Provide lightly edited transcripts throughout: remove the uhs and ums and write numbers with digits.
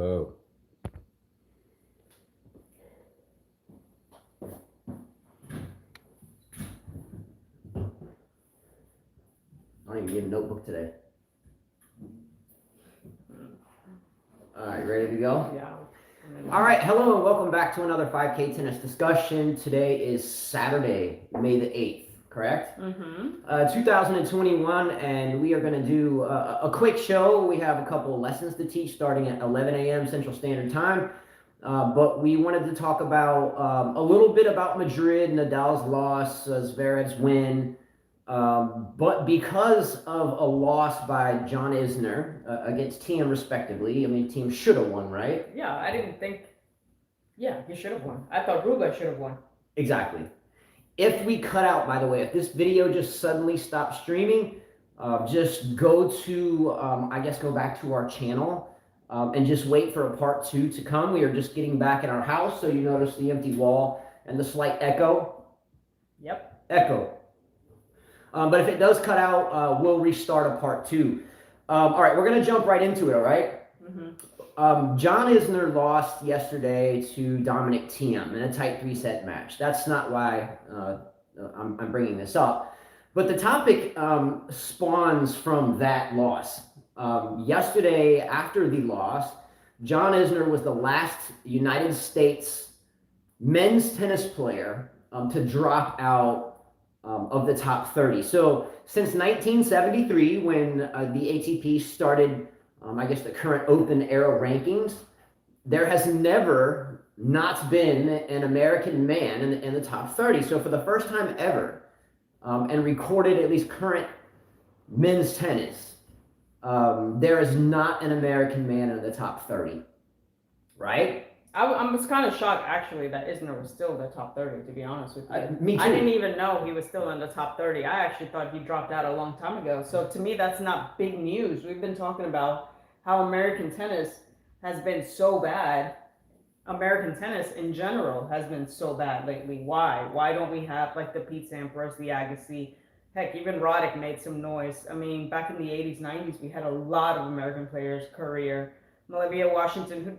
Whoa. I don't even need a notebook today. All right, ready to go? Yeah. All right, hello and welcome back to another 5K tennis discussion. Today is Saturday, May the 8th, correct? 2021, and we are going to do a quick show. We have a couple of lessons to teach starting at 11 a.m. Central Standard Time. But we wanted to talk about a little bit about Madrid, Nadal's loss, Zverev's win. But because of a loss by John Isner against Thiem, respectively, I mean, Thiem should have won, right? Yeah, I didn't think. Yeah, he should have won. I thought Ruga should have won. Exactly. If we cut out, by the way, if this video just suddenly stops streaming, just go to, I guess, go back to our channel and just wait for a part 2 to come. We are just getting back in our house, so you notice the empty wall and the slight echo. Yep. Echo. But if it does cut out, we'll restart a part 2. All right, we're going to jump right into it, all right? John Isner lost yesterday to Dominic Thiem in a tight 3-set match. That's not why I'm bringing this up. But the topic spawns from that loss. Yesterday, after the loss, John Isner was the last United States men's tennis player to drop out of the top 30. So since 1973, when the ATP started, I guess, the current open era rankings, there has never not been an American man in the top 30. So for the first time ever, and recorded at least current men's tennis, there is not an American man in the top 30, right? I was kind of shocked, actually, that Isner was still in the top 30, to be honest with you. Me too. I didn't even know he was still in the top 30. I actually thought he dropped out a long time ago. So to me, that's not big news. We've been talking about how American tennis has been so bad. American tennis in general has been so bad lately. Why? Why don't we have like the Pete Sampras, the Agassi? Heck, even Roddick made some noise. I mean, back in the 80s, 90s, we had a lot of American players, Courier, Olivia Washington, who,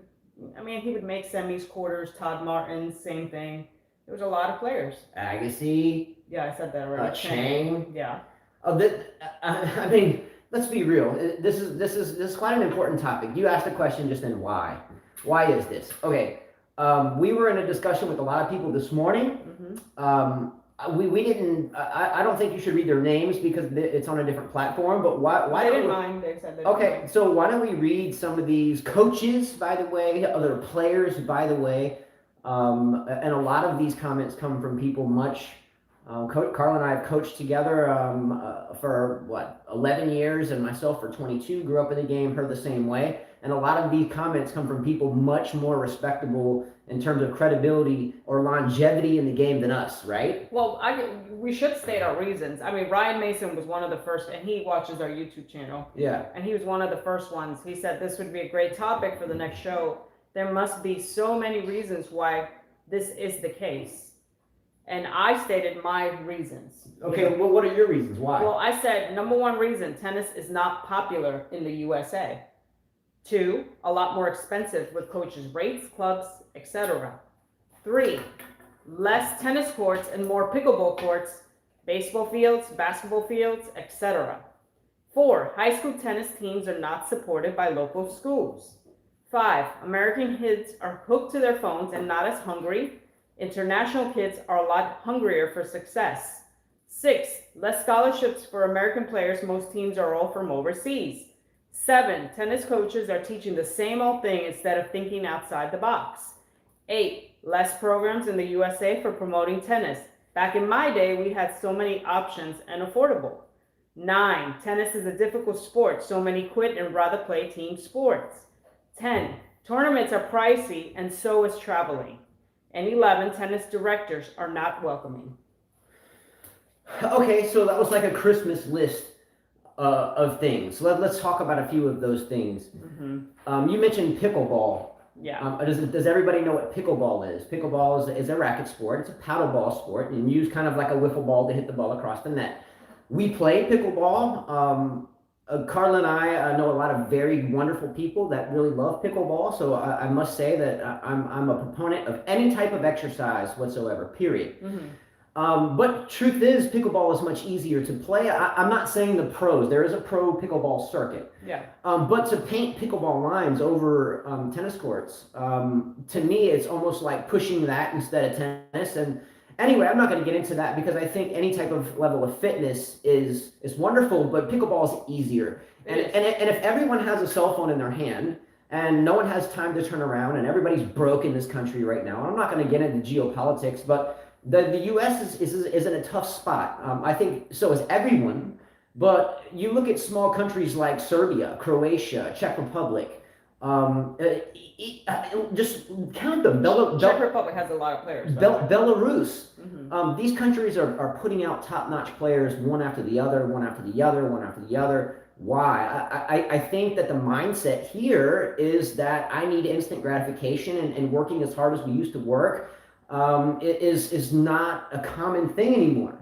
I mean, he would make semis, quarters, Todd Martin, same thing. There was a lot of players. Agassi. Yeah, I said that already. Chang. Yeah. I mean, let's be real. This is quite an important topic. You asked the question just then, why? Why is this? Okay. We were in a discussion with a lot of people this morning. We didn't. I don't think you should read their names because it's on a different platform. But why? I didn't mind. They said they okay. So why don't we read some of these coaches, by the way, other players, by the way, and a lot of these comments come from people much. Carl and I have coached together for 11 years, and myself for 22. Grew up in the game, heard the same way, and a lot of these comments come from people much more respectable in terms of credibility or longevity in the game than us, right? Well, we should state our reasons. I mean, Ryan Mason was one of the first, and he watches our YouTube channel. Yeah. And he was one of the first ones. He said this would be a great topic for the next show. There must be so many reasons why this is the case. And I stated my reasons. Okay, well, what are your reasons? Why? Well, I said, number one reason, tennis is not popular in the USA. 2, a lot more expensive with coaches' rates, clubs, etc. 3, less tennis courts and more pickleball courts, baseball fields, basketball fields, etc. 4, high school tennis teams are not supported by local schools. 5, American kids are hooked to their phones and not as hungry. International kids are a lot hungrier for success. 6, less scholarships for American players. Most teams are all from overseas. 7, tennis coaches are teaching the same old thing instead of thinking outside the box. 8, less programs in the USA for promoting tennis. Back in my day, we had so many options and affordable. 9, tennis is a difficult sport. So many quit and rather play team sports. 10, tournaments are pricey and so is traveling. And 11, tennis directors are not welcoming. Okay, so that was like a Christmas list of things. Let's talk about a few of those things. You mentioned pickleball. Yeah. Does everybody know what pickleball is? Pickleball is a racket sport. It's a paddle ball sport, and you use kind of like a wiffle ball to hit the ball across the net. We played pickleball Carla and I know a lot of very wonderful people that really love pickleball. So I must say that I'm a proponent of any type of exercise whatsoever, period. Mm-hmm. But truth is, pickleball is much easier to play. I'm not saying the pros. There is a pro pickleball circuit. Yeah. But to paint pickleball lines over tennis courts, to me, it's almost like pushing that instead of tennis. And anyway, I'm not going to get into that because I think any type of level of fitness is wonderful, but pickleball is easier. And if everyone has a cell phone in their hand and no one has time to turn around and everybody's broke in this country right now, I'm not going to get into geopolitics, but the U.S. is in a tough spot. I think so is everyone. But you look at small countries like Serbia, Croatia, Czech Republic. Just count them. Czech Republic has a lot of players. Belarus. Mm-hmm. These countries are putting out top-notch players one after the other, one after the other, one after the other. Why? I think that the mindset here is that I need instant gratification and working as hard as we used to work. Is not a common thing anymore.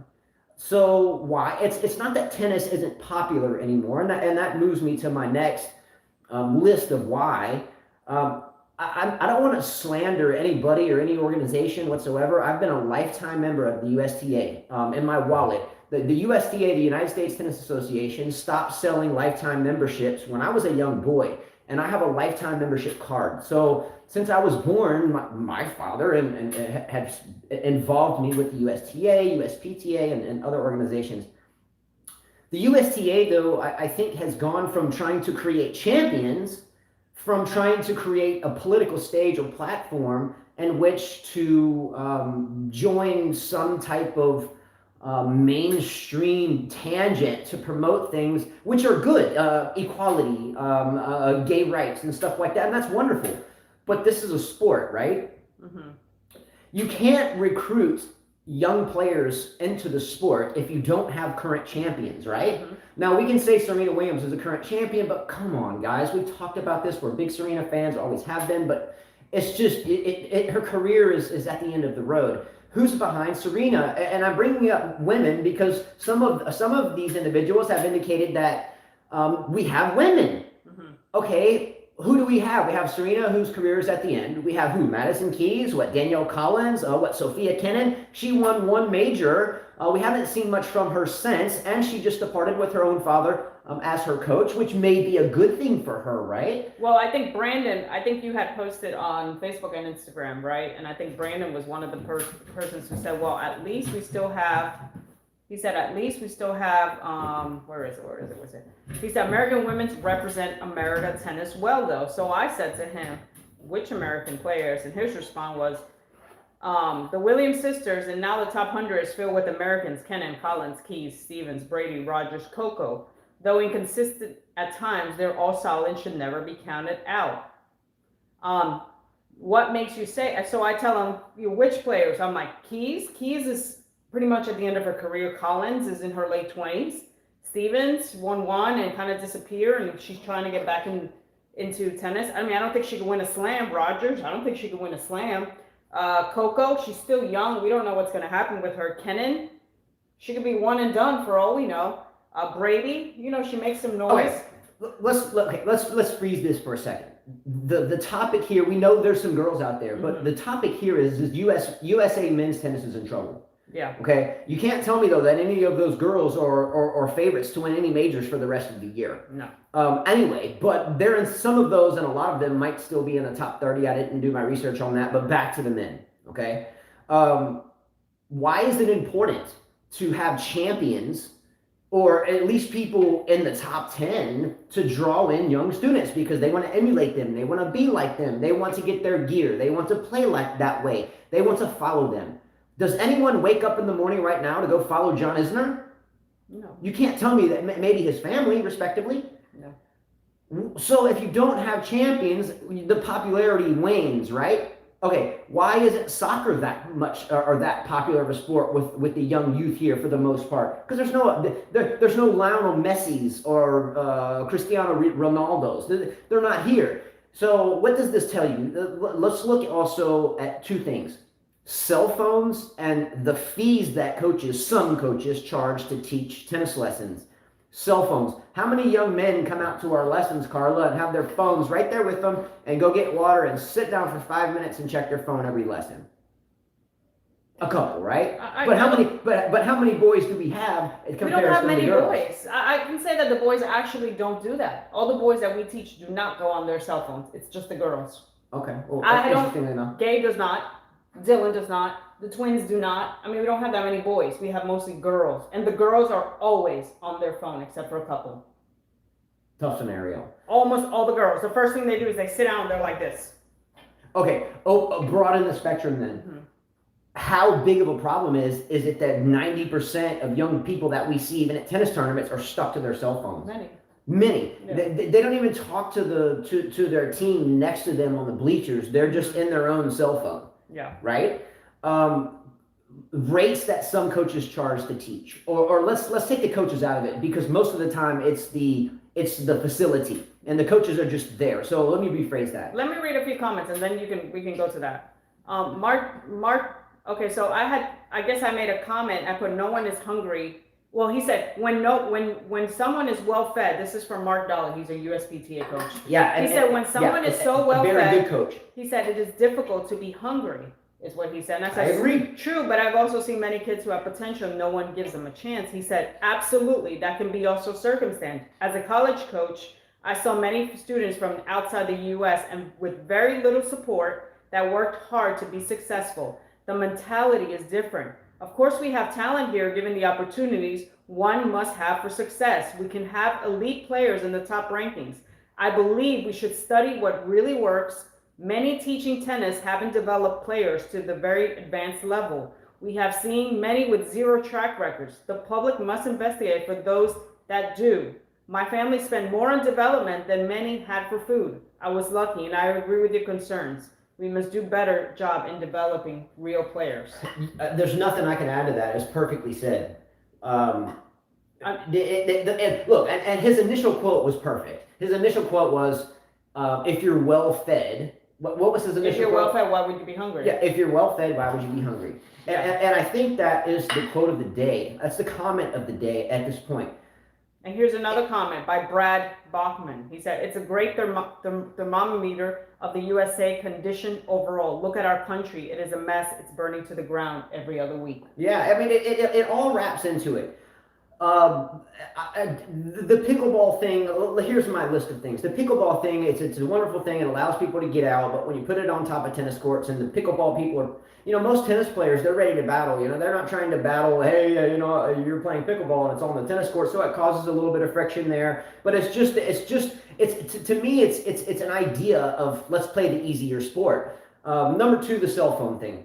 So why? It's not that tennis isn't popular anymore, and that moves me to my next list of why. I don't want to slander anybody or any organization whatsoever. I've been a lifetime member of the USTA. In my wallet, the USTA, the United States Tennis Association, stopped selling lifetime memberships when I was a young boy, and I have a lifetime membership card. So since I was born, my father and had involved me with the USTA, USPTA, and other organizations. The USTA, though, I think has gone from trying to create champions, from trying to create a political stage or platform in which to join some type of mainstream tangent to promote things which are good, equality, gay rights, and stuff like that, and that's wonderful. But this is a sport, right? Mm-hmm. You can't recruit young players into the sport if you don't have current champions, right? Mm-hmm. Now, we can say Serena Williams is a current champion, but come on, guys. We've talked about this. We're big Serena fans, always have been, but it's just, her career is at the end of the road. Who's behind Serena? And I'm bringing up women because some of these individuals have indicated that we have women. Mm-hmm. Okay, who do we have? We have Serena, whose career is at the end. We have who? Madison Keys, Danielle Collins, Sophia Kenin. She won one major. We haven't seen much from her since, and she just departed with her own father as her coach, which may be a good thing for her, right? Well, I think Brandon, you had posted on Facebook and Instagram, right? And I think Brandon was one of the persons who said, well, at least we still have, he said, where is it? He said, American women represent America tennis well, though. So I said to him, which American players? And his response was, the Williams sisters, and now the top 100 is filled with Americans: Kenin, Collins, Keys, Stevens, Brady, Rogers, Coco. Though inconsistent at times, they're all solid and should never be counted out. What makes you say? So I tell him, which players? I'm like, Keys is pretty much at the end of her career. Collins is in her late 20s. Stevens won one and kind of disappeared, and she's trying to get back into tennis. I mean, I don't think she could win a slam. Rogers, I don't think she could win a slam. Coco, she's still young. We don't know what's going to happen with her. Kenin, she could be one and done for all we know. Brady, she makes some noise. Okay. Let's freeze this for a second. The topic here, we know there's some girls out there, but the topic here is USA men's tennis is in trouble. Yeah. Okay. You can't tell me though that any of those girls are favorites to win any majors for the rest of the year. No. Anyway, but they're in some of those, and a lot of them might still be in the top 30. I didn't do my research on that, but back to the men. Okay. Why is it important to have champions, or at least people in the top 10, to draw in young students? Because they want to emulate them. They want to be like them. They want to get their gear. They want to play like that way. They want to follow them. Does anyone wake up in the morning right now to go follow John Isner? No. You can't tell me that maybe his family, respectively. No. So if you don't have champions, the popularity wanes, right? Okay, why isn't soccer that much or that popular of a sport with the young youth here for the most part? Because there's no Lionel Messi's or Cristiano Ronaldo's. They're not here. So what does this tell you? Let's look also at two things: cell phones and the fees that some coaches charge to teach tennis lessons. Cell phones. How many young men come out to our lessons, Carla, and have their phones right there with them and go get water and sit down for 5 minutes and check their phone every lesson? A couple, right? But how many boys do we have in comparison to the girls? We don't have many boys. I can say that the boys actually don't do that. All the boys that we teach do not go on their cell phones. It's just the girls. Okay. Well, interesting enough. Gabe does not. Dylan does not. The twins do not. I mean, we don't have that many boys. We have mostly girls. And the girls are always on their phone, except for a couple. Tough scenario. Almost all the girls. The first thing they do is they sit down and they're like this. Okay. Broaden the spectrum then. Mm-hmm. How big of a problem is it that 90% of young people that we see, even at tennis tournaments, are stuck to their cell phones? Many. Yeah. They don't even talk to their team next to them on the bleachers. They're just in their own cell phone. Yeah. Right? Rates that some coaches charge to teach, or let's take the coaches out of it, because most of the time it's the facility and the coaches are just there. So let me rephrase that. Let me read a few comments and then we can go to that. Mark. Okay, so I guess I made a comment. I put no one is hungry. Well, he said when someone is well fed. This is from Mark Dollar. He's a USPTA coach. Yeah. He said when someone is so well fed. Very good coach. He said it is difficult to be hungry. Is what he said. And I said, I agree. True, but I've also seen many kids who have potential. No one gives them a chance. He said, absolutely, that can be also circumstance. As a college coach, I saw many students from outside the U.S. and with very little support that worked hard to be successful. The mentality is different. Of course, we have talent here given the opportunities one must have for success. We can have elite players in the top rankings. I believe we should study what really works. Many teaching tennis haven't developed players to the very advanced level. We have seen many with zero track records. The public must investigate for those that do. My family spent more on development than many had for food. I was lucky, and I agree with your concerns. We must do better job in developing real players. There's nothing I can add to that. It's perfectly said. And his initial quote was perfect. His initial quote was, if you're well fed. What was his initial quote? If you're well fed, why would you be hungry? Yeah, if you're well fed, why would you be hungry? And I think that is the quote of the day. That's the comment of the day at this point. And here's another comment by Brad Bachman. He said, it's a great thermometer of the USA condition overall. Look at our country. It is a mess. It's burning to the ground every other week. Yeah, I mean, it all wraps into it. The pickleball thing, here's my list of things. The pickleball thing, it's a wonderful thing. It allows people to get out, but when you put it on top of tennis courts and the pickleball people are, most tennis players, they're ready to battle. They're not trying to battle, hey, you're playing pickleball and it's on the tennis court, so it causes a little bit of friction there. But to me, it's an idea of let's play the easier sport. Number two, the cell phone thing.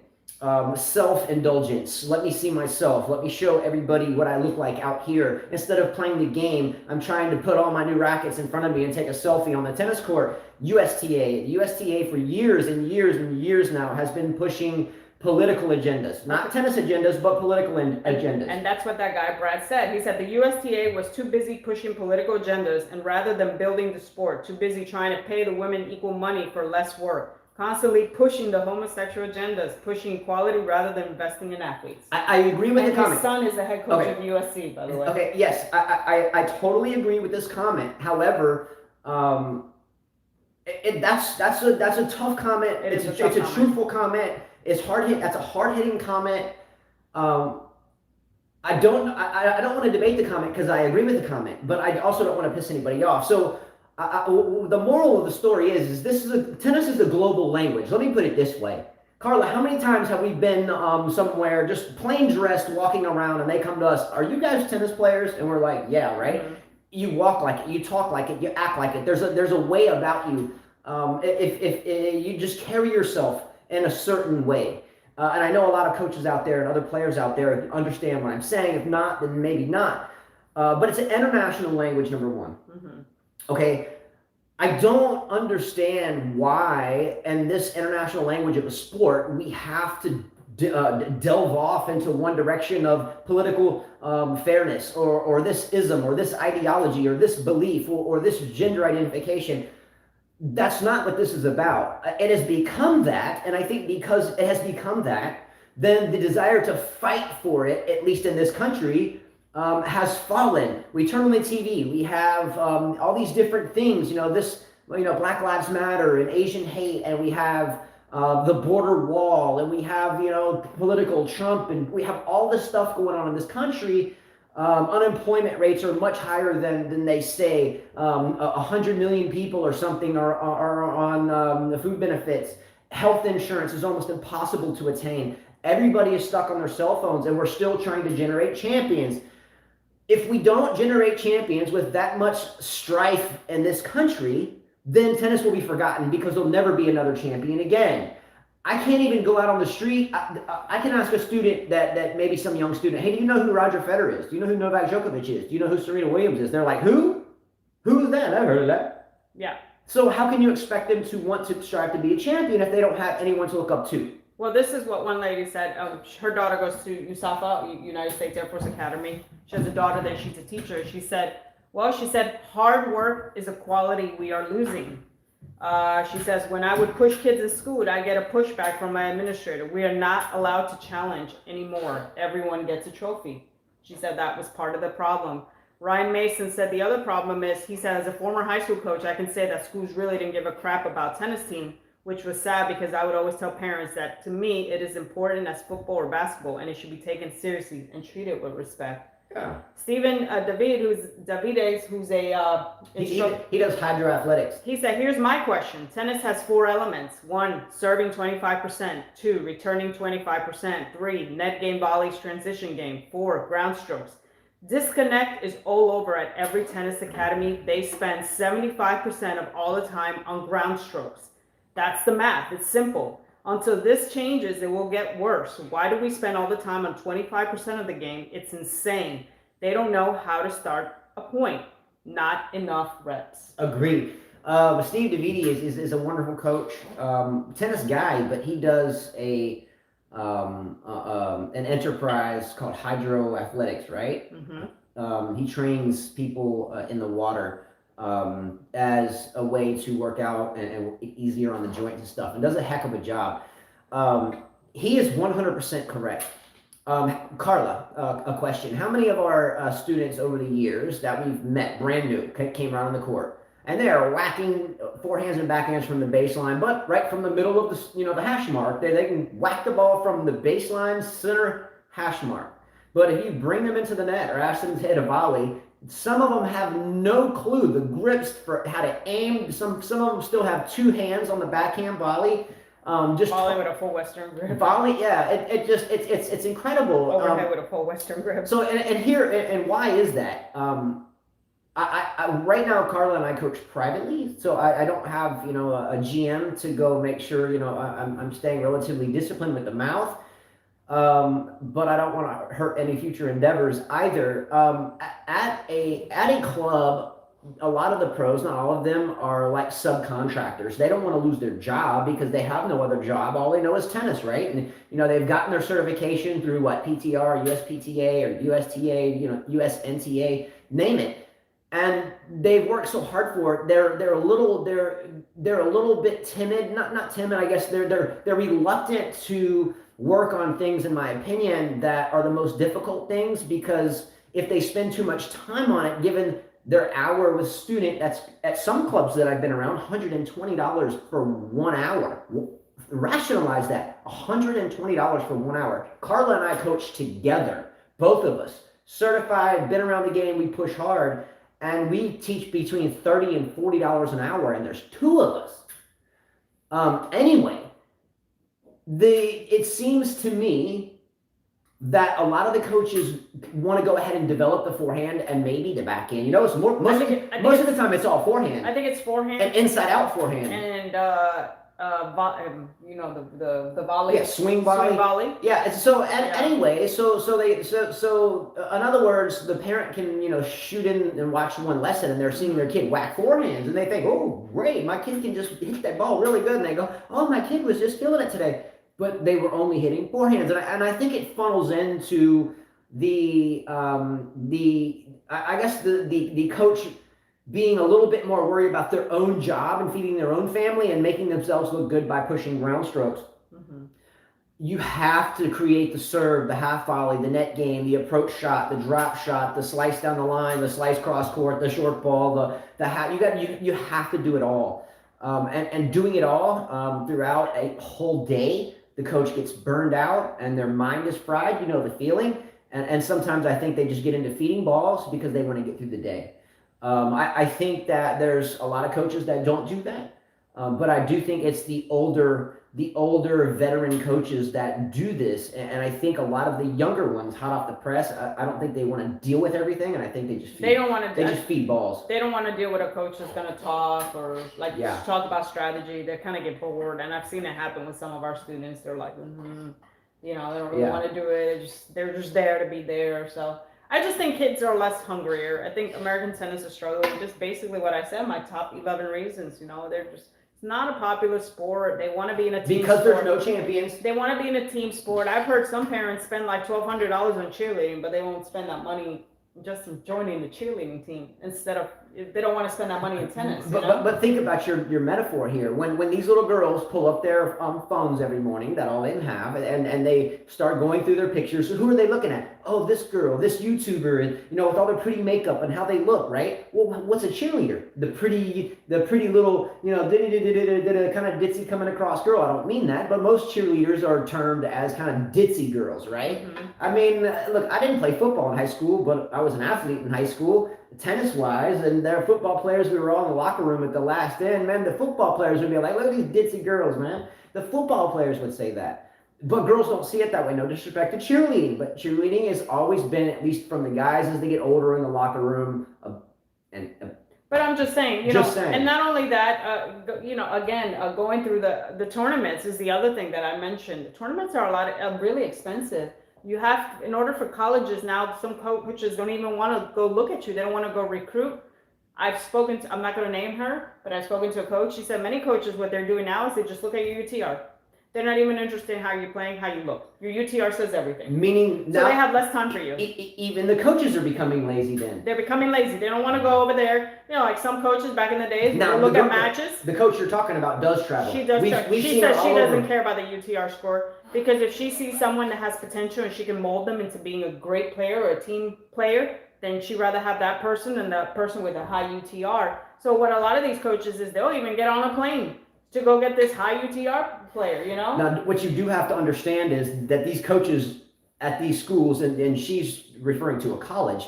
Self-indulgence. Let me see myself. Let me show everybody what I look like out here. Instead of playing the game, I'm trying to put all my new rackets in front of me and take a selfie on the tennis court. USTA for years and years and years now has been pushing political agendas. Not tennis agendas, but political agendas. And that's what that guy Brad said. He said the USTA was too busy pushing political agendas, and rather than building the sport, too busy trying to pay the women equal money for less work. Constantly pushing the homosexual agendas, pushing equality rather than investing in athletes. I agree with the comment. His son is the head coach of USC, by the way. Okay, yes, I totally agree with this comment. However, that's a tough comment. It's a truthful comment. It's hard hit. That's a hard hitting comment. I don't want to debate the comment because I agree with the comment, but I also don't want to piss anybody off. So. The moral of the story is tennis is a global language. Let me put it this way. Carla, how many times have we been somewhere just plain dressed walking around and they come to us, are you guys tennis players? And we're like, yeah, right? Mm-hmm. You walk like it, you talk like it, you act like it. There's a way about you. If you just carry yourself in a certain way. And I know a lot of coaches out there and other players out there understand what I'm saying. If not, then maybe not. But it's an international language, number one. Mm-hmm. Okay, I don't understand why, in this international language of a sport, we have to delve off into one direction of political fairness or this ism or this ideology or this belief or this gender identification. That's not what this is about. It has become that, and I think because it has become that, then the desire to fight for it, at least in this country, has fallen. We turn on the TV. We have all these different things. Black Lives Matter and Asian hate, and we have the border wall, and we have political Trump, and we have all this stuff going on in this country. Unemployment rates are much higher than they say. 100 million people or something are on the food benefits. Health insurance is almost impossible to attain. Everybody is stuck on their cell phones, and we're still trying to generate champions. If we don't generate champions with that much strife in this country, then tennis will be forgotten because there'll never be another champion again. I can't even go out on the street. I can ask a student that maybe some young student, hey, do you know who Roger Federer is? Do you know who Novak Djokovic is? Do you know who Serena Williams is? They're like, who? Who's that? I've heard of that. Yeah. So how can you expect them to want to strive to be a champion if they don't have anyone to look up to? Well, this is what one lady said. Her daughter goes to USTA, United States Air Force Academy. She has a daughter there. She's a teacher. She said, hard work is a quality we are losing. She says, when I would push kids in school, I get a pushback from my administrator. We are not allowed to challenge anymore. Everyone gets a trophy. She said that was part of the problem. Ryan Mason said the other problem is, he said, as a former high school coach, I can say that schools really didn't give a crap about tennis team, which was sad because I would always tell parents that to me, it is important as football or basketball, and it should be taken seriously and treated with respect. Yeah. Stephen Davides, who's a he does hydro athletics. He said, here's my question. Tennis has 4 elements. 1, serving 25%. 2, returning 25%. 3, net game volleys, transition game. 4, ground strokes. Disconnect is all over at every tennis academy. They spend 75% of all the time on ground strokes. That's the math. It's simple. Until this changes, it will get worse. Why do we spend all the time on 25% of the game? It's insane. They don't know how to start a point. Not enough reps. Agreed. Steve DeViti is a wonderful coach, tennis guy, but he does an enterprise called Hydro Athletics, right? Mm-hmm. He trains people in the water as a way to work out and easier on the joints and stuff, and does a heck of a job. He is 100% correct. Carla, a question. How many of our students over the years that we've met, brand new, came out on the court, and they are whacking forehands and backhands from the baseline, but right from the middle of the hash mark, they can whack the ball from the baseline center hash mark. But if you bring them into the net or ask them to hit a volley, some of them have no clue the grips for how to aim. Some of them still have 2 hands on the backhand volley. Just volley with a full Western grip. Volley, yeah. It's incredible. Overhead with a full Western grip. So and why is that? I right now, Carla and I coach privately, so I don't have a GM to go make sure I'm staying relatively disciplined with the mouth. But I don't want to hurt any future endeavors either. At a club, a lot of the pros, not all of them, are like subcontractors. They don't want to lose their job because they have no other job. All they know is tennis, right? And they've gotten their certification through PTR, USPTA, or USTA, USNTA, name it. And they've worked so hard for it. They're a little bit timid, not timid. I guess they're reluctant to work on things, in my opinion, that are the most difficult things, because if they spend too much time on it, given their hour with student, that's at some clubs that I've been around, $120 for 1 hour. Rationalize that, $120 for 1 hour. Carla and I coach together, both of us, certified, been around the game, we push hard, and we teach between $30 and $40 an hour, and there's 2 of us. Anyway, it seems to me that a lot of the coaches want to go ahead and develop the forehand and maybe the backhand. It's most of the time it's all forehand. I think it's forehand and inside out forehand. And the volley. Yeah, swing volley. Swing volley. Yeah. So anyway, so in other words, the parent can shoot in and watch one lesson, and they're seeing their kid whack forehands, and they think, oh great, my kid can just hit that ball really good, and they go, oh, my kid was just feeling it today. But they were only hitting forehands, and I think it funnels into the coach being a little bit more worried about their own job and feeding their own family and making themselves look good by pushing ground strokes. Mm-hmm. you have to create the serve, the half volley, the net game, the approach shot, the drop shot, the slice down the line, the slice cross court, the short ball, you have to do it all, and doing it all throughout a whole day. The coach gets burned out and their mind is fried. You know the feeling, and sometimes I think they just get into feeding balls because they want to get through the day. I think that there's a lot of coaches that don't do that, but I do think it's the older veteran coaches that do this, and I think a lot of the younger ones, hot off the press, I don't think they want to deal with everything, and I think they just feed balls. They don't want to deal with a coach that's going to talk or talk about strategy. They kind of get bored, and I've seen it happen with some of our students. They're like, they don't really want to do it. They're just there to be there. So I just think kids are less hungrier. I think American tennis is struggling. Just basically what I said, my top 11 reasons. They're just. It's not a popular sport. They want to be in a team because sport. There's no champions. They want to be in a team sport. I've heard some parents spend like $1,200 on cheerleading, but they won't spend that money just in joining the cheerleading team instead of they don't want to spend that money in tennis. But think about your metaphor here. When these little girls pull up their phones every morning, that all they have, and they start going through their pictures. So who are they looking at? Oh, this girl, this YouTuber, and with all their pretty makeup and how they look, right? Well, what's a cheerleader? The pretty little kind of ditzy coming across girl. I don't mean that, but most cheerleaders are termed as kind of ditzy girls, right? Mm-hmm. I mean, look, I didn't play football in high school, but I was an athlete in high school, tennis-wise, and there are football players. We were all in the locker room at the last end. Man, the football players would be like, look at these ditzy girls, man. The football players would say that. But girls don't see it that way. No disrespect to cheerleading, but cheerleading has always been, at least from the guys as they get older in the locker room, But I'm just saying, and not only that, going through the tournaments is the other thing that I mentioned. The tournaments are really expensive. You have, in order for colleges now, some coaches don't even want to go look at you. They don't want to go recruit. I'm not going to name her, but I've spoken to a coach. She said many coaches, what they're doing now is they just look at your UTR. They're not even interested in how you're playing, how you look. Your UTR says everything. Meaning so they have less time for you. Even the coaches are becoming lazy then. They're becoming lazy. They don't want to go over there. Like some coaches back in the days, they look at matches. The coach you're talking about does travel. She does travel. She says she doesn't care about the UTR score because if she sees someone that has potential and she can mold them into being a great player or a team player, then she'd rather have that person than the person with a high UTR. So what a lot of these coaches is they'll even get on a plane to go get this high UTR player, Now, what you do have to understand is that these coaches at these schools, and she's referring to a college,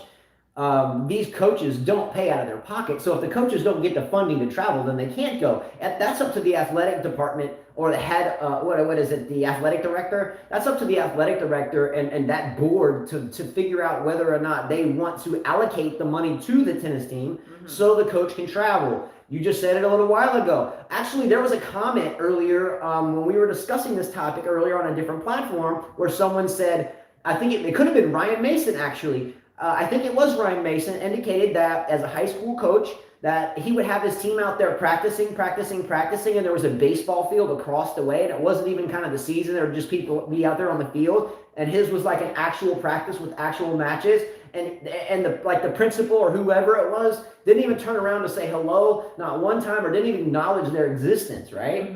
these coaches don't pay out of their pocket. So if the coaches don't get the funding to travel, then they can't go. That's up to the athletic department or the head, the athletic director? That's up to the athletic director and that board to figure out whether or not they want to allocate the money to the tennis team so the coach can travel. You just said it a little while ago. Actually, there was a comment earlier when we were discussing this topic earlier on a different platform where someone said, I think it could have been Ryan Mason actually. I think it was Ryan Mason indicated that as a high school coach that he would have his team out there practicing, and there was a baseball field across the way, and it wasn't even kind of the season. There were just people be out there on the field, and his was like an actual practice with actual matches. And the principal or whoever it was didn't even turn around to say hello, not one time, or didn't even acknowledge their existence, right?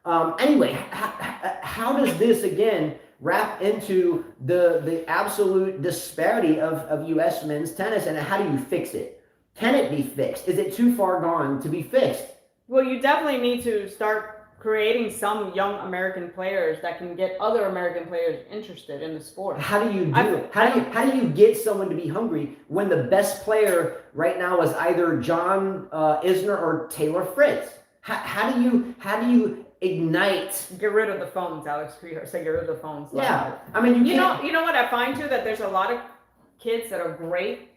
Mm-hmm. Anyway, how does this again wrap into the absolute disparity of U.S. men's tennis, and how do you fix it? Can it be fixed? Is it too far gone to be fixed? Well, you definitely need to start creating some young American players that can get other American players interested in the sport. How do you do it? How do you get someone to be hungry when the best player right now is either John Isner or Taylor Fritz? How do you ignite? Get rid of the phones, Alex. Say get rid of the phones. Yeah, I mean you know what I find too, that there's a lot of kids that are great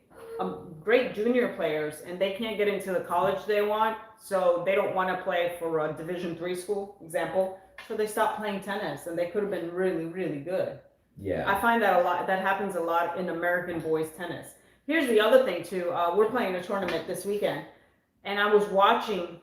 junior players, and they can't get into the college they want, so they don't want to play for a Division III school, example. So they stop playing tennis, and they could have been really, really good. Yeah, I find that a lot. That happens a lot in American boys tennis. Here's the other thing too. We're playing a tournament this weekend, and I was watching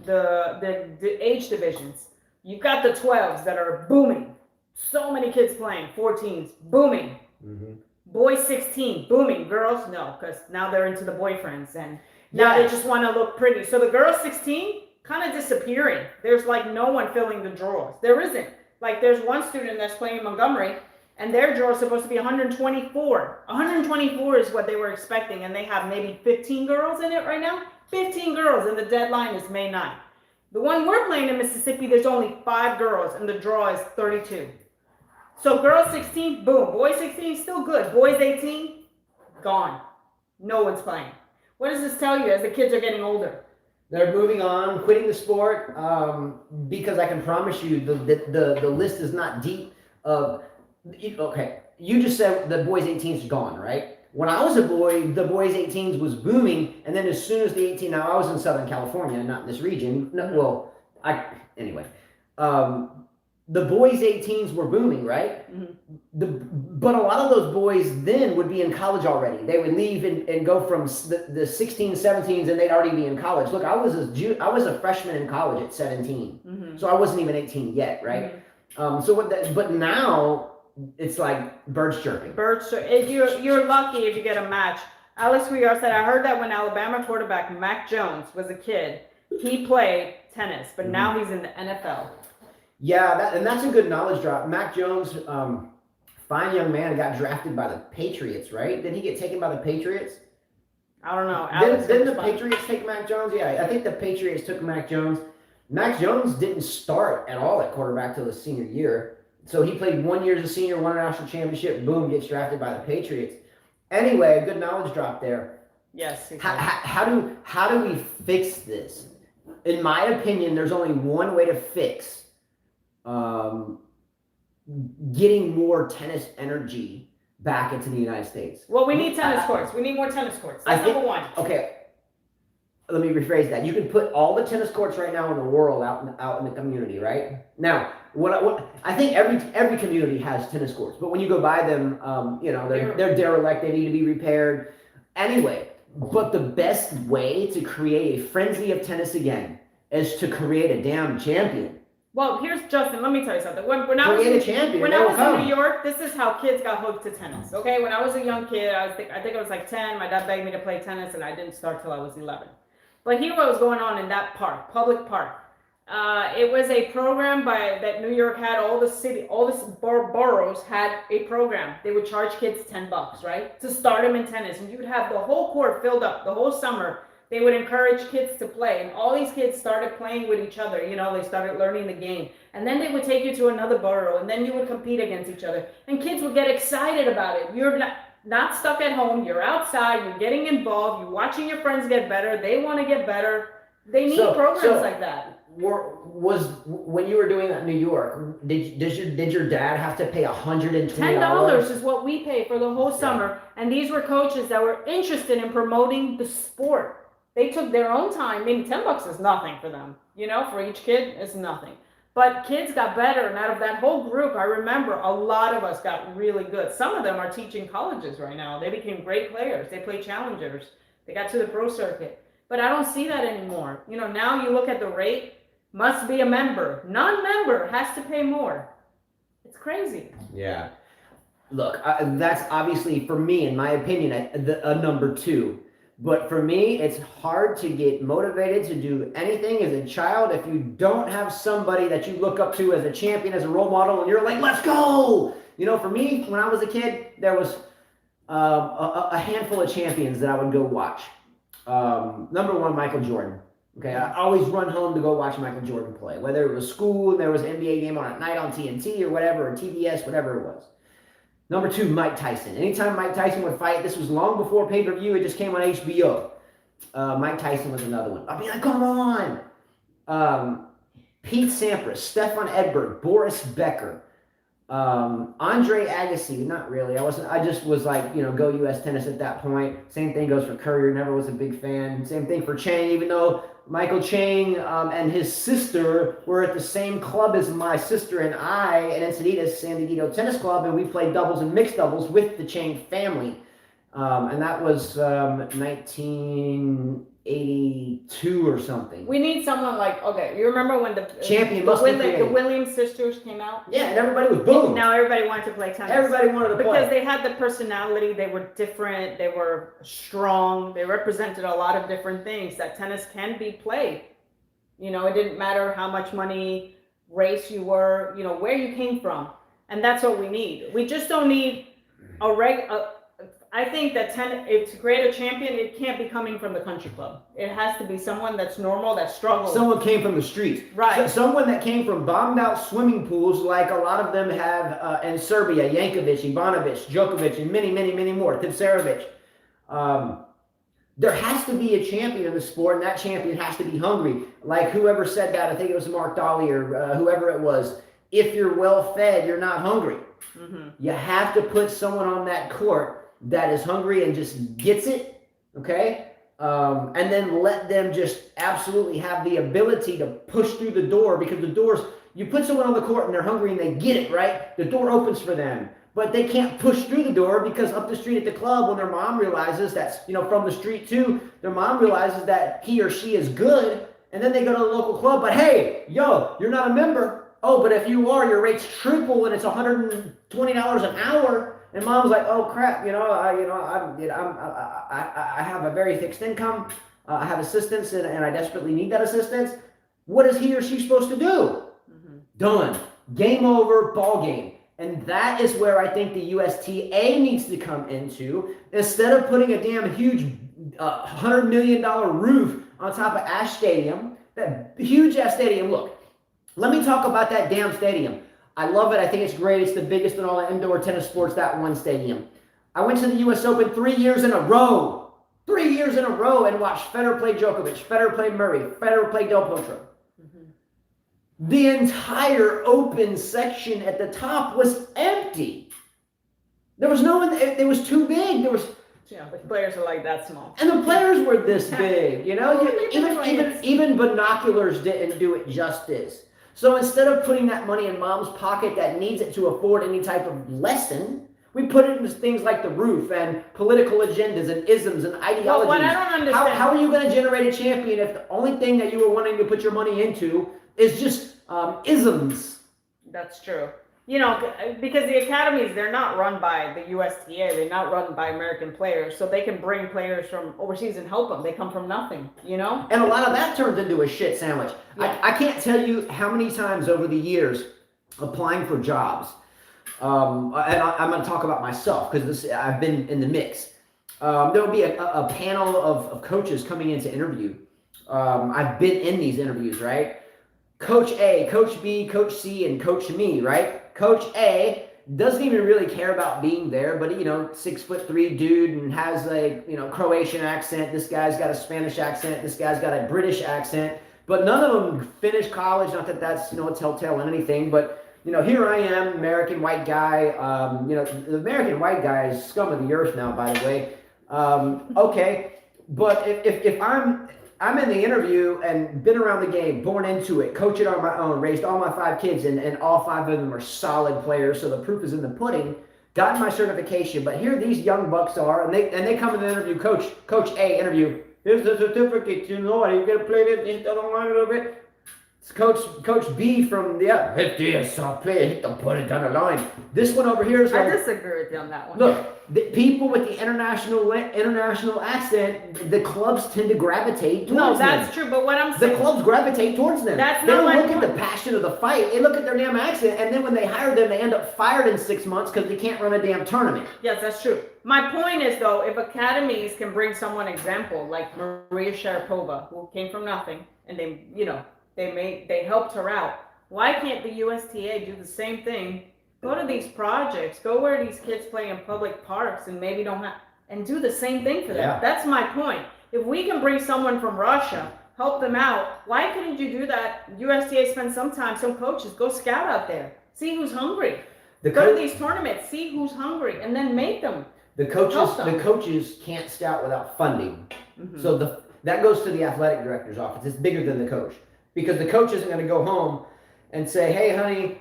the age divisions. You've got the 12s that are booming. So many kids playing. 14s booming. Mm-hmm. Boys 16, booming. Girls, no, because now they're into the boyfriends, and now they just want to look pretty. So the girls 16, kind of disappearing. There's like no one filling the drawers. There isn't. Like there's one student that's playing in Montgomery, and their draw is supposed to be 124. 124 is what they were expecting, and they have maybe 15 girls in it right now. 15 girls, and the deadline is May 9th. The one we're playing in Mississippi, there's only 5 girls, and the draw is 32. So girls 16, boom. Boys 16, still good. Boys 18, gone. No one's playing. What does this tell you as the kids are getting older? They're moving on, quitting the sport, because I can promise you the list is not deep of, okay, you just said the boys 18s is gone, right? When I was a boy, the boys 18s was booming, and then as soon as the 18, now I was in Southern California, not in this region, anyway, the boys 18s were booming, right? But a lot of those boys then would be in college already. They would leave and go from the 16s, 17s, and they'd already be in college. Look, I was a freshman in college at 17, so I wasn't even 18 yet, right? But now it's like birds chirping. You're lucky if you get a match. Alex Cuellar said, I heard that when Alabama quarterback Mac Jones was a kid, he played tennis, but now he's in the NFL. Yeah, that's a good knowledge drop. Mac Jones, fine young man, got drafted by the Patriots, right? Did he get taken by the Patriots? I don't know. Didn't the Patriots take Mac Jones? Yeah, I think the Patriots took Mac Jones. Mac Jones didn't start at all at quarterback till his senior year. So he played 1 year as a senior, won a national championship, boom, gets drafted by the Patriots. Anyway, a good knowledge drop there. Yes. How do we fix this? In my opinion, there's only one way to fix getting more tennis energy back into the United States. Well, we need tennis courts. We need more tennis courts. That's number one. Okay, let me rephrase that. You can put all the tennis courts right now in the world out in the community, right? Now, what I think every community has tennis courts, but when you go by them, they're derelict. They need to be repaired. Anyway, but the best way to create a frenzy of tennis again is to create a damn champion. Well, here's Justin. Let me tell you something. When I was in New York, this is how kids got hooked to tennis. Okay, when I was a young kid, I think I was like 10. My dad begged me to play tennis, and I didn't start till I was 11. But here, what was going on in that park, public park? It was a program that New York had. All the boroughs had a program. They would charge kids $10, right, to start them in tennis, and you would have the whole court filled up the whole summer. They would encourage kids to play, and all these kids started playing with each other. They started learning the game, and then they would take you to another borough, and then you would compete against each other, and kids would get excited about it. You're not stuck at home. You're outside. You're getting involved. You're watching your friends get better. They want to get better. They need programs like that. When you were doing that in New York, did your dad have to pay $120? $10 is what we pay for the whole summer, and these were coaches that were interested in promoting the sport. They took their own time. I mean, $10 is nothing for them. For each kid, it's nothing. But kids got better, and out of that whole group, I remember a lot of us got really good. Some of them are teaching colleges right now. They became great players. They played challengers. They got to the pro circuit. But I don't see that anymore. Now you look at the rate, must be a member. Non-member has to pay more. It's crazy. Yeah. Look, that's obviously, for me, in my opinion, a number 2. But for me, it's hard to get motivated to do anything as a child if you don't have somebody that you look up to as a champion, as a role model, and you're like, let's go! For me, when I was a kid, there was a handful of champions that I would go watch. Number 1, Michael Jordan. Okay, I always run home to go watch Michael Jordan play. Whether it was school, there was an NBA game on at night on TNT or whatever, or TBS, whatever it was. Number 2, Mike Tyson. Anytime Mike Tyson would fight, this was long before pay-per-view, it just came on HBO. Mike Tyson was another one. I'd be like, come on! Pete Sampras, Stefan Edberg, Boris Becker, Andre Agassi, not really. I just was like, go US Tennis at that point. Same thing goes for Courier, never was a big fan. Same thing for Chang, even though Michael Chang and his sister were at the same club as my sister and I at Encinitas San Diego Tennis Club, and we played doubles and mixed doubles with the Chang family. And that was 1982 or something. We need someone like, you remember when the Williams sisters came out? Yeah, and everybody was boom. Now everybody wanted to play tennis. Everybody wanted to play. Because they had the personality, they were different, they were strong, they represented a lot of different things that tennis can be played. It didn't matter how much money race you were, where you came from. And that's what we need. We just don't need I think that to create a champion, it can't be coming from the country club. It has to be someone that's normal, that struggles. Someone came from the streets. Right. Someone that came from bombed out swimming pools like a lot of them have in Serbia, Yankovic, Ivanovic, Djokovic, and many, many, many more, Tipsarevic. There has to be a champion in the sport, and that champion has to be hungry. Like whoever said that, I think it was Mark Dolly or whoever it was, if you're well fed, you're not hungry. Mm-hmm. You have to put someone on that court that is hungry and just gets it, okay? And then let them just absolutely have the ability to push through the door, because the doors, you put someone on the court and they're hungry and they get it, right? The door opens for them. But they can't push through the door because up the street at the club, when their mom realizes that's, from the street too, their mom realizes that he or she is good, and then they go to the local club, but hey, yo, you're not a member. Oh, but if you are, your rate's triple and it's $120 an hour. And mom's like, oh crap, I have a very fixed income. I have assistance, and I desperately need that assistance. What is he or she supposed to do? Mm-hmm. Done. Game over. Ball game. And that is where I think the USTA needs to come into. Instead of putting a damn huge $100 million roof on top of Ash Stadium, that huge ass stadium. Look, let me talk about that damn stadium. I love it. I think it's great. It's the biggest in all the indoor tennis sports, that one stadium. I went to the US Open 3 years in a row. 3 years in a row, and watched Federer play Djokovic, Federer play Murray, Federer play Del Potro. Mm-hmm. The entire open section at the top was empty. There was no one. It was too big. The players are like that small. And the players were this big, even binoculars didn't do it justice. So instead of putting that money in mom's pocket that needs it to afford any type of lesson, we put it into things like the roof and political agendas and isms and ideologies. Well, what I don't understand. How are you going to generate a champion if the only thing that you were wanting to put your money into is just isms? That's true. Because the academies, they're not run by the USTA. They're not run by American players. So they can bring players from overseas and help them. They come from nothing, And a lot of that turns into a shit sandwich. Yeah. I can't tell you how many times over the years applying for jobs, and I'm going to talk about myself because I've been in the mix. There will be a panel of coaches coming in to interview. I've been in these interviews, right? Coach A, Coach B, Coach C, and Coach me, right? Coach A doesn't even really care about being there, but 6'3" dude and has a Croatian accent. This guy's got a Spanish accent. This guy's got a British accent. But none of them finished college. Not that that's a telltale in anything. But here I am, American white guy. The American white guy is scum of the earth now, by the way. Okay, but if I'm in the interview and been around the game, born into it, coach it on my own, raised all my 5 kids, and all 5 of them are solid players, so the proof is in the pudding, got my certification, but here these young bucks are, and they come in the interview, Coach A interview, here's the certificate, are you going to play this online a little bit? It's Coach B from I'll play it, don't put it down the line. This one over here is like, I disagree with you on that one. Look, the people with the international accent, the clubs tend to gravitate towards them. No, that's true, but what I'm saying, the clubs gravitate towards them. That's they not don't my look point. at the passion of the fight. They look at their damn accent, and then when they hire them, they end up fired in 6 months because they can't run a damn tournament. Yes, that's true. My point is, though, if academies can bring someone example, like Maria Sharapova, who came from nothing, and they helped her out. Why can't the USTA do the same thing? Go to these projects, go where these kids play in public parks and maybe don't have, and do the same thing for them. Yeah. That's my point. If we can bring someone from Russia, help them out, why couldn't you do that? USTA spend some time, some coaches, go scout out there, see who's hungry. Go to these tournaments, see who's hungry, and then make them. The coaches can't scout without funding. Mm-hmm. So that goes to the athletic director's office. It's bigger than the coach. Because the coach isn't going to go home and say, hey, honey,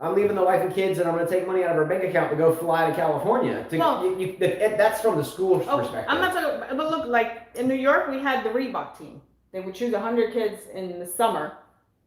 I'm leaving the wife and kids and I'm going to take money out of her bank account to go fly to California. That's from the school's perspective. I'm not talking, but look, like in New York, we had the Reebok team. They would choose 100 kids in the summer.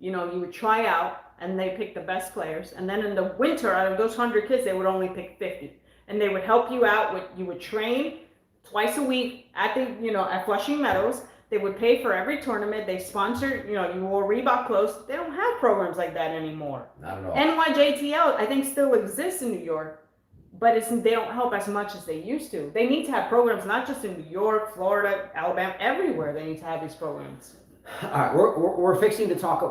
You would try out and they pick the best players. And then in the winter, out of those 100 kids, they would only pick 50. And they would help you out. You would train twice a week at Flushing Meadows. They would pay for every tournament. They sponsored, you wore Reebok clothes. They don't have programs like that anymore. Not at all. NYJTL, I think, still exists in New York, but they don't help as much as they used to. They need to have programs not just in New York, Florida, Alabama, everywhere. They need to have these programs. All right, we're fixing to talk.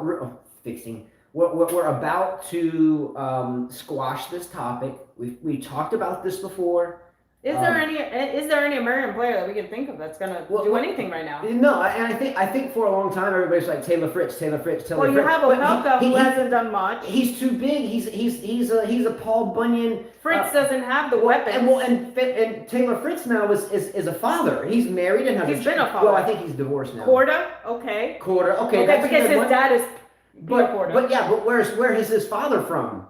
Fixing. We're about to squash this topic. We talked about this before. Is there any American player that we can think of that's gonna do anything right now? No, and I think for a long time everybody's like Taylor Fritz. Well, you have Opelka who hasn't done much. He's too big. He's a Paul Bunyan. Fritz doesn't have the weapons. And Taylor Fritz now is a father. He's married and has He's been a father. Well, I think he's divorced now. Korda, okay. Okay, because his dad is Korda. But where is his father from?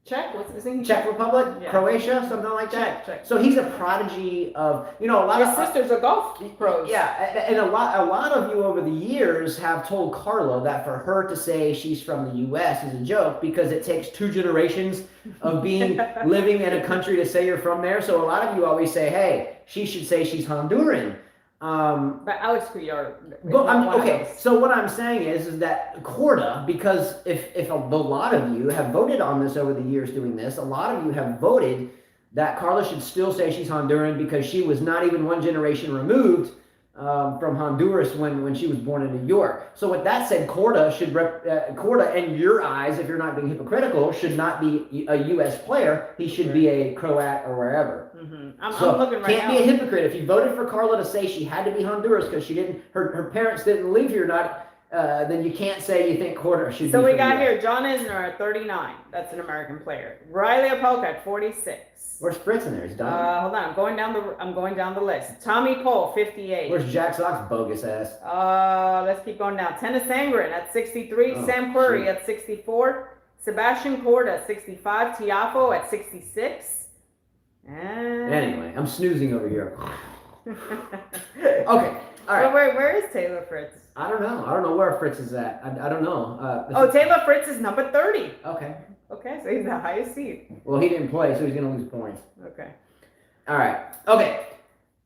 Czech, what's his name? Czech Republic, Yeah. Croatia, something like that. Czech. So he's a prodigy of a lot His of sisters are golf pros. Yeah, and a lot of you over the years have told Carla that for her to say she's from the U.S. is a joke because it takes 2 generations of living in a country to say you're from there. So a lot of you always say, hey, she should say she's Honduran. But Alex Cuellar. Okay. So what I'm saying is that Korda, because if a lot of you have voted on this over the years doing this, a lot of you have voted that Carla should still say she's Honduran because she was not even 1 generation removed from Honduras when she was born in New York. So with that said, Korda in your eyes, if you're not being hypocritical, should not be a U.S. player. He should be a Croat or wherever. Mm-hmm. I'm looking right can't now. be a hypocrite. If you voted for Carla to say she had to be Honduras because her parents didn't live here, then you can't say you think Korda should be. So we got here John Isner at 39. That's an American player. Riley Opelka at 46. Where's Fritz in there? He's done. Hold on. I'm going down the list. Tommy Cole, 58. Where's Jack Sock's bogus ass? Let's keep going down. Tennis Sangren at 63. Sam Querrey at 64. Sebastian Korda at 65. Tiafo at 66. And anyway, I'm snoozing over here. Okay, all right. So where is Taylor Fritz? I don't know where Fritz is at. I don't know. Taylor Fritz is number 30. Okay. Okay, so he's the highest seed. Well, he didn't play, so he's going to lose points. Okay. All right. Okay.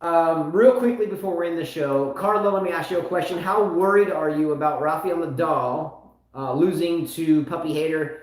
Real quickly before we're in the show, Carla, let me ask you a question. How worried are you about Rafael Nadal losing to puppy hater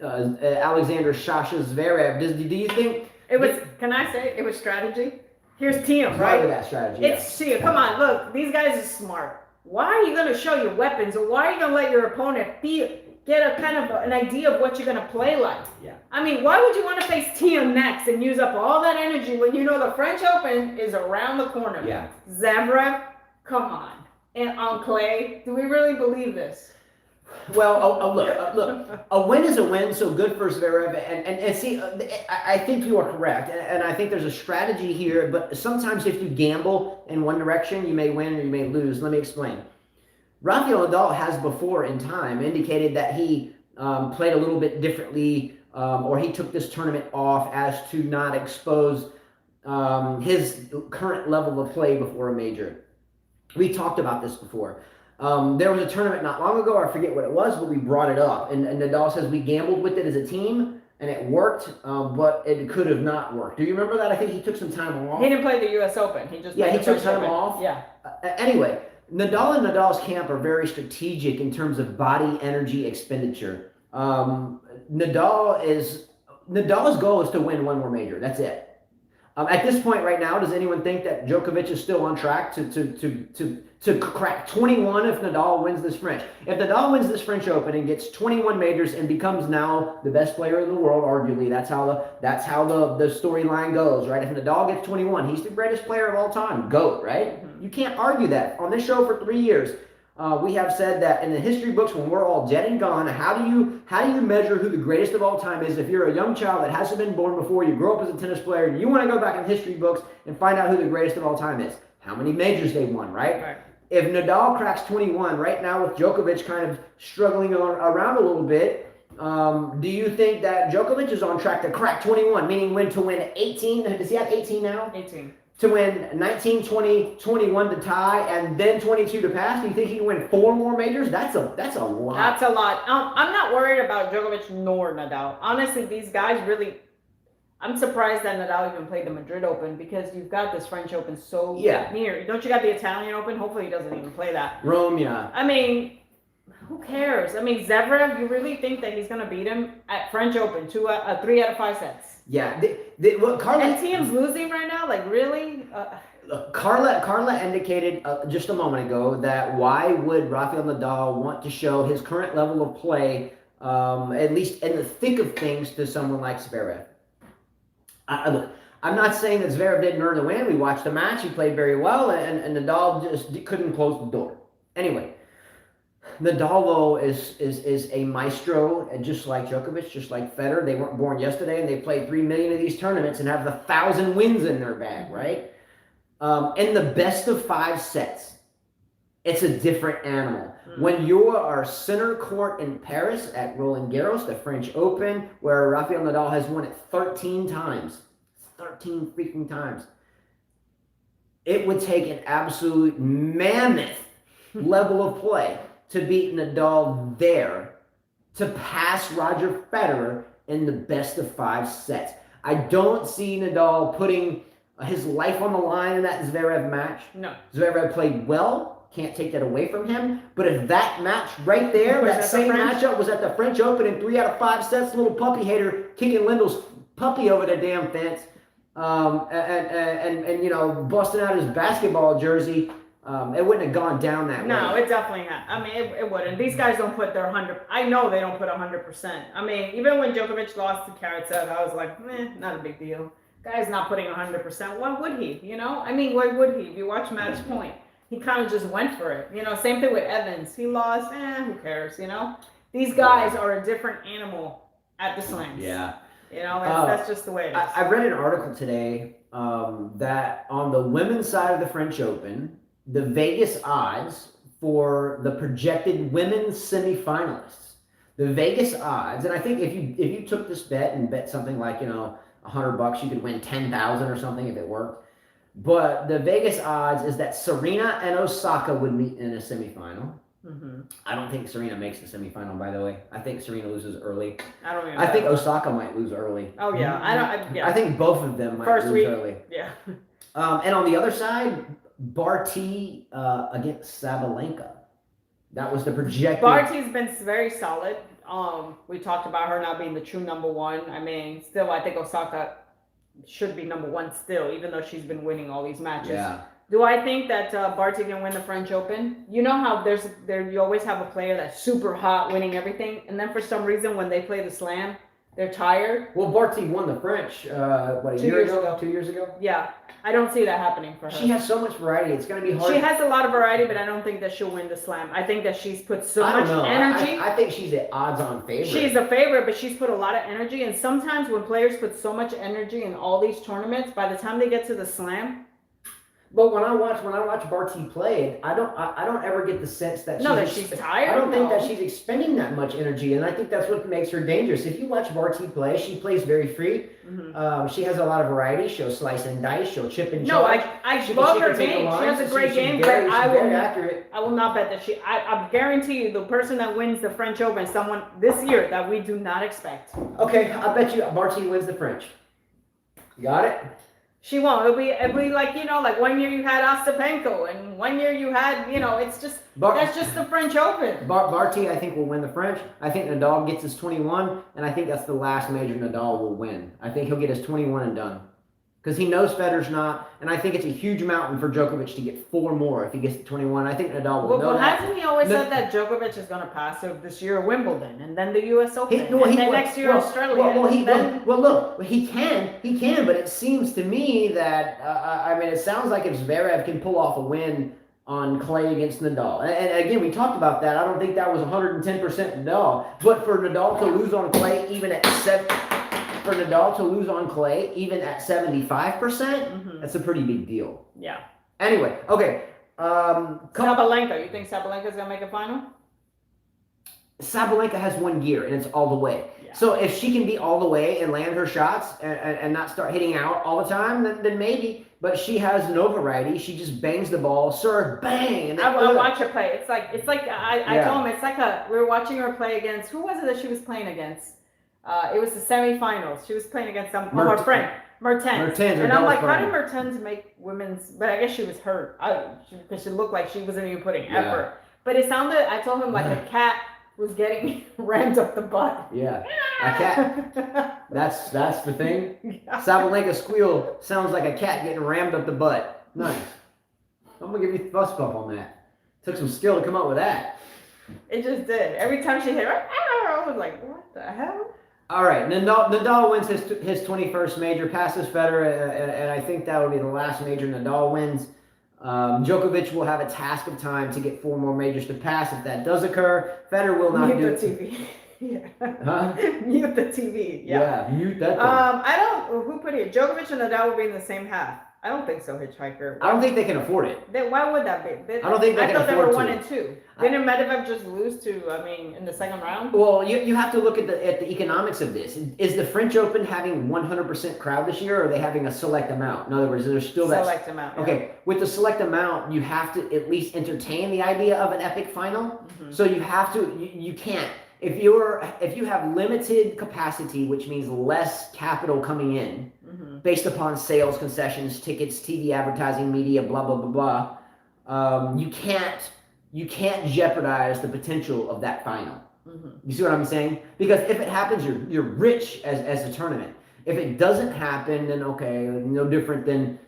Alexander Sasha Zverev? Do you think it was? Can I say it was strategy? Here's Tiem, right? right? That strategy. It's Tiem. Come on, look. These guys are smart. Why are you going to show your weapons, or why are you going to let your opponent get a kind of an idea of what you're going to play like? Yeah. I mean, why would you want to face Tiem next and use up all that energy when you know the French Open is around the corner? Yeah. Zverev, come on. And on clay, do we really believe this? Well, look, a win is a win, so good for Zverev. And see, I think you are correct. And I think there's a strategy here, but sometimes if you gamble in one direction, you may win or you may lose. Let me explain. Rafael Nadal has before in time indicated that he played a little bit differently, or he took this tournament off as to not expose his current level of play before a major. We talked about this before. There was a tournament not long ago, I forget what it was, but we brought it up. And Nadal says we gambled with it as a team, and it worked, but it could have not worked. Do you remember that? I think he took some time off. He didn't play the U.S. Open. He took time off. Yeah. Anyway, Nadal and Nadal's camp are very strategic in terms of body energy expenditure. Nadal's goal is to win one more major. That's it. At this point right now, does anyone think that Djokovic is still on track to crack 21 if Nadal wins this French? If Nadal wins this French Open and gets 21 majors and becomes now the best player in the world, arguably, that's how the storyline goes, right? If Nadal gets 21, he's the greatest player of all time. GOAT, right? Mm-hmm. You can't argue that. On this show for 3 years, we have said that in the history books, when we're all dead and gone, how do you measure who the greatest of all time is? If you're a young child that hasn't been born before, you grow up as a tennis player, and you want to go back in history books and find out who the greatest of all time is. How many majors they won, right? If Nadal cracks 21 right now with Djokovic kind of struggling around a little bit, do you think that Djokovic is on track to crack 21, meaning to win 18? Does he have 18 now? 18. To win 19, 20, 21 to tie, and then 22 to pass? Do you think he can win 4 more majors? That's a lot. That's a lot. I'm not worried about Djokovic nor Nadal. Honestly, these guys really, I'm surprised that Nadal even played the Madrid Open because you've got this French Open so Yeah. near. Don't you got the Italian Open? Hopefully he doesn't even play that. Rome, yeah. I mean, who cares? I mean, Zverev, you really think that he's going to beat him at French Open, 3 out of 5 sets? Yeah. Carla, and Tiem's losing right now? Like, really? Look, Carla indicated just a moment ago that why would Rafael Nadal want to show his current level of play, at least in the thick of things, to someone like Zverev? Look, I'm not saying that Zverev didn't earn the win. We watched the match. He played very well, and Nadal just couldn't close the door. Anyway, Nadal, though, is a maestro, and just like Djokovic, just like Federer. They weren't born yesterday, and they played 3 million of these tournaments and have 1,000 wins in their bag, right? In the best of 5 sets, it's a different animal. When you are center court in Paris at Roland Garros, the French Open, where Rafael Nadal has won it 13 times, 13 freaking times, it would take an absolute mammoth level of play to beat Nadal there, to pass Roger Federer in the best of 5 sets. I don't see Nadal putting his life on the line in that Zverev match. No. Zverev played well. Can't take that away from him. But if that match right there, that same matchup was at the French Open in 3 out of 5 sets, little puppy hater kicking Lendl's puppy over the damn fence, and you know, busting out his basketball jersey, it wouldn't have gone down that way. No, it definitely not. I mean, it wouldn't. These guys don't put their 100. I know they don't put 100%. I mean, even when Djokovic lost to Karatsev, I was like, not a big deal. Guy's not putting 100%. Why would he? You know? I mean, why would he? If you watch match point, he kind of just went for it. You know, same thing with Evans. He lost. Who cares? You know? These guys are a different animal at the slams. Yeah. You know, that's just the way it is. I read an article today that on the women's side of the French Open, the Vegas odds for the projected women's semifinalists, the Vegas odds, and I think if you took this bet and bet something like, you know, $100, you could win 10,000 or something if it worked. But the Vegas odds is that Serena and Osaka would meet in a semifinal. I don't think Serena makes the semifinal, by the way. I think Serena loses early. I think Osaka might lose early. Oh yeah, I think both of them might lose early. Yeah. And on the other side, Barty against Sabalenka. That was the projected. Barty's been very solid. We talked about her not being the true number 1. I mean, still, I think Osaka should be number 1 still, even though she's been winning all these matches. Yeah. Do I think that Barty can win the French Open? You know how you always have a player that's super hot, winning everything, and then for some reason when they play the Slam, they're tired. Well, Barty won the French, a year ago? 2 years ago? Yeah. I don't see that happening for her. She has so much variety. It's going to be hard. She has a lot of variety, but I don't think that she'll win the Slam. I think that she's put so much energy. I think she's an odds-on favorite. She's a favorite, but she's put a lot of energy. And sometimes when players put so much energy in all these tournaments, by the time they get to the Slam. But when I watch Barty play, I don't ever get the sense that she's tired. I don't think that she's expending that much energy, and I think that's what makes her dangerous. If you watch Barty play, she plays very free. She has a lot of variety. She'll slice and dice. She'll chip and charge. I love her game. She has a great game, but I will not bet that she. I guarantee you, the person that wins the French Open, someone this year that we do not expect. Okay, I bet you Barty wins the French. You got it. She won't. It'll be like, you know, like 1 year you had Ostapenko and 1 year you had, you know, it's just, that's just the French Open. Barty, I think, will win the French. I think Nadal gets his 21, and I think that's the last major Nadal will win. I think he'll get his 21 and done. Because he knows Federer's not, and I think it's a huge mountain for Djokovic to get 4 more if he gets to 21. I think Nadal will know that. Hasn't he always said that Djokovic is going to pass this year Wimbledon, and then the US Open, and then next year Australia? Look, he can, but it seems to me that, I mean, it sounds like if Zverev can pull off a win on clay against Nadal, and again, we talked about that. I don't think that was 110% Nadal, but for Nadal to lose on clay even at 75%, that's a pretty big deal. Yeah. Anyway, okay. Sabalenka, you think Sabalenka's going to make a final? Sabalenka has 1 year, and it's all the way. Yeah. So if she can be all the way and land her shots and not start hitting out all the time, then maybe. But she has no variety. She just bangs the ball, serve, bang. And I watch her play. It's like I told him, it's like we were watching her play against, who was it that she was playing against? It was the semifinals. She was playing against her friend Mertens. And I'm like, how did Mertens make women's? But I guess she was hurt because she looked like she wasn't even putting effort. But it sounded. I told him like a cat was getting rammed up the butt. Yeah, a cat. That's the thing. Yeah. Sabalenka squeal sounds like a cat getting rammed up the butt. Nice. I'm gonna give you a bust bump on that. Took some skill to come up with that. It just did. Every time she hit her, I was like, what the hell? All right, Nadal wins his 21st major, passes Federer, and I think that will be the last major Nadal wins. Djokovic will have a task of time to get 4 more majors to pass. If that does occur, Federer will not mute the TV. Yeah. Huh? Mute the TV. Yeah. Mute that thing. I don't. Who put it? Djokovic and Nadal will be in the same half. I don't think so, Hitchhiker. I don't think they can afford it. Why would that be? I don't think they can afford it. I thought they were 1 and 2. Didn't Medvedev just lose in the second round? Well, you have to look at the economics of this. Is the French Open having 100% crowd this year, or are they having a select amount? In other words, there's still that select amount. Okay, with the select amount, you have to at least entertain the idea of an epic final. Mm-hmm. So you have to. You can't. If you have limited capacity, which means less capital coming in, mm-hmm. based upon sales, concessions, tickets, TV advertising, media, blah blah blah blah, you can't jeopardize the potential of that final. Mm-hmm. You see what I'm saying? Because if it happens, you're rich as a tournament. If it doesn't happen, then okay, no different than.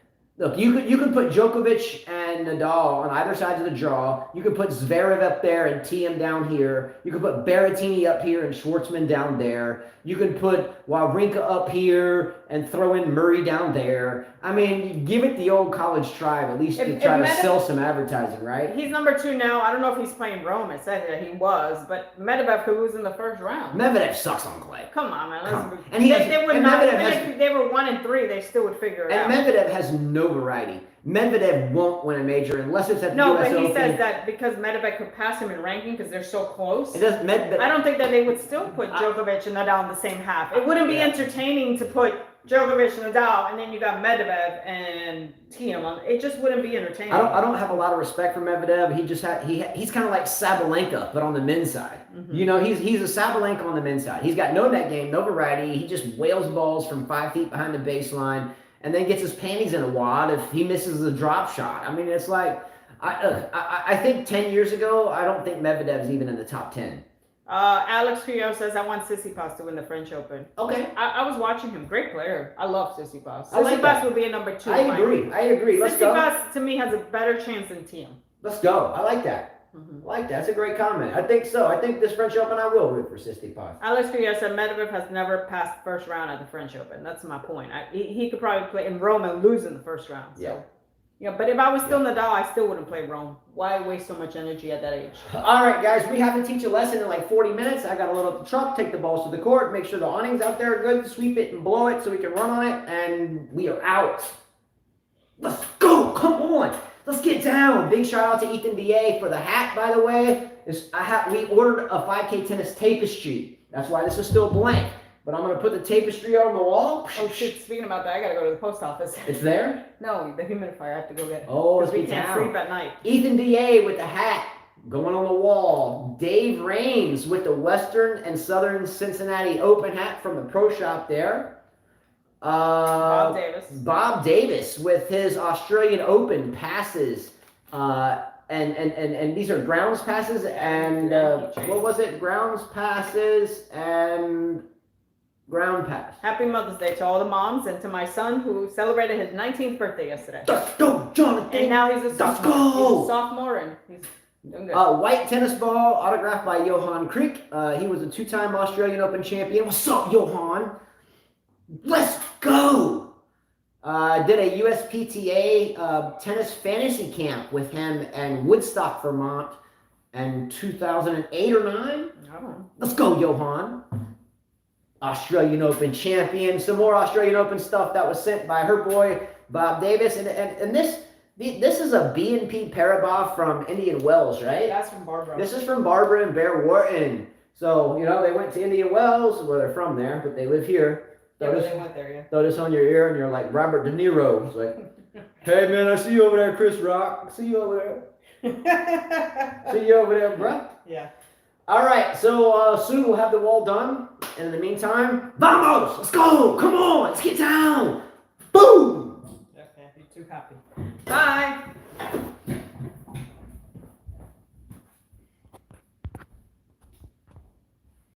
Look, you can put Djokovic and Nadal on either side of the draw. You can put Zverev up there and Thiem down here. You can put Berrettini up here and Schwartzman down there. You can put Wawrinka up here and throw in Murray down there. I mean, give it the old college try at least to try to sell some advertising, right? He's number 2 now. I don't know if he's playing Rome. It said that he was, but Medvedev could lose in the first round. Medvedev sucks on clay. Come on, man. And if they were 1 and 3, they still would figure it out. And Medvedev has no variety. Medvedev won't win a major unless it's at the US Open. No, but he says that because Medvedev could pass him in ranking because they're so close. It does. I don't think that they would still put Djokovic and Nadal in the same half. It wouldn't be entertaining to put Djokovic and Nadal and then you got Medvedev and Thiem on. It just wouldn't be entertaining. I don't have a lot of respect for Medvedev. He's kind of like Sabalenka, but on the men's side. Mm-hmm. You know, he's a Sabalenka on the men's side. He's got no net game, no variety. He just whales balls from 5 feet behind the baseline. And then gets his panties in a wad if he misses a drop shot. I mean, it's like, I think 10 years ago, I don't think Medvedev's even in the top 10. Alex Creo says, I want Tsitsipas to win the French Open. Okay. I was watching him. Great player. I love Tsitsipas. Tsitsipas would be a number 2. I agree. Let's go. Tsitsipas, to me, has a better chance than Thiem. Let's go. I like that. Mm-hmm. I like that. That's a great comment. I think so. I think this French Open, I will root for Tsitsipas. Alex Creo said Medvedev has never passed the first round at the French Open. That's my point. He could probably play in Rome and lose in the first round. So. Yeah, but if I was still Nadal, I still wouldn't play Rome. Why waste so much energy at that age? All right, guys, we have to teach a lesson in like 40 minutes. I got to load up the truck, take the balls to the court, make sure the awnings out there are good, sweep it and blow it so we can run on it, and we are out. Let's go. Come on. Let's get down. Big shout out to Ethan BA for the hat, by the way. We ordered a 5K tennis tapestry. That's why this is still blank. But I'm going to put the tapestry on the wall. Oh, shit. Speaking about that, I got to go to the post office. It's there? No, the humidifier. I have to go get it. Oh, because we can't sleep at night. Ethan BA with the hat going on the wall. Dave Raines with the Western and Southern Cincinnati Open hat from the pro shop there. Bob Davis with his Australian Open passes, and these are grounds passes and what was it? Grounds passes and ground pass. Happy Mother's Day to all the moms and to my son who celebrated his 19th birthday yesterday. Let's go, Jonathan! And now he's a sophomore. He's a sophomore and he's doing good. White tennis ball autographed by Johan Kriek. He was a 2-time Australian Open champion. What's up, Johan? Let's go! Did a USPTA tennis fantasy camp with him in Woodstock, Vermont in 2008 or 9. Let's go, Johan. Australian Open champion. Some more Australian Open stuff that was sent by her boy, Bob Davis. And this is a BNP Paribas from Indian Wells, right? That's from Barbara. This is from Barbara and Bear Wharton. So, you know, they went to Indian Wells. Well, they're from there, but they live here. They went there, yeah. Throw this on your ear and you're like Robert De Niro. It's like, hey man, I see you over there, Chris Rock. I see you over there. See you over there, bro. Yeah. All right, so soon we'll have the wall done. And in the meantime, vamos! Let's go! Come on! Let's get down! Boom! Okay, you're too happy. Bye!